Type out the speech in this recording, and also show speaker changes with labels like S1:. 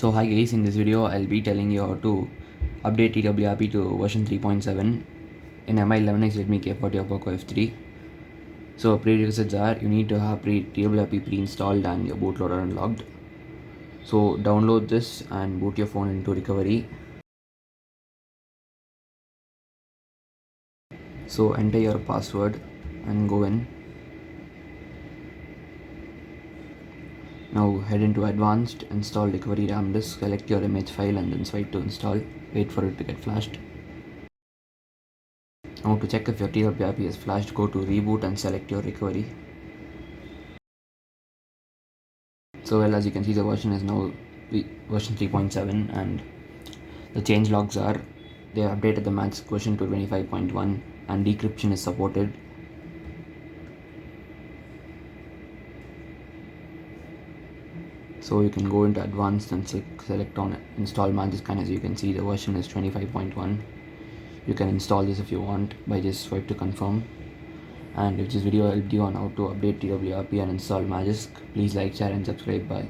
S1: So hi guys, in this video I'll be telling you how to update TWRP to version 3.7 in MI 11X Redmi K40 or Poco F3. So prerequisites are you need to have TWRP pre-installed and your bootloader unlocked. So download this and boot your phone into recovery. So enter your password and go in. Now head into advanced, install recovery RAM disk, select your image file and then swipe to install. Wait for it to get flashed. Now to check if your TWRP is flashed, go to reboot and select your recovery. So well, as you can see, the version is now version 3.7 and the change logs are they updated the magic version to 25.1 and decryption is supported. So you can go into advanced and select on install magic, and as you can see the version is 25.1. You can install this if you want by just swipe to confirm. And if this video helped you on how to update TWRP and install Magisk, please like, share and subscribe. Bye.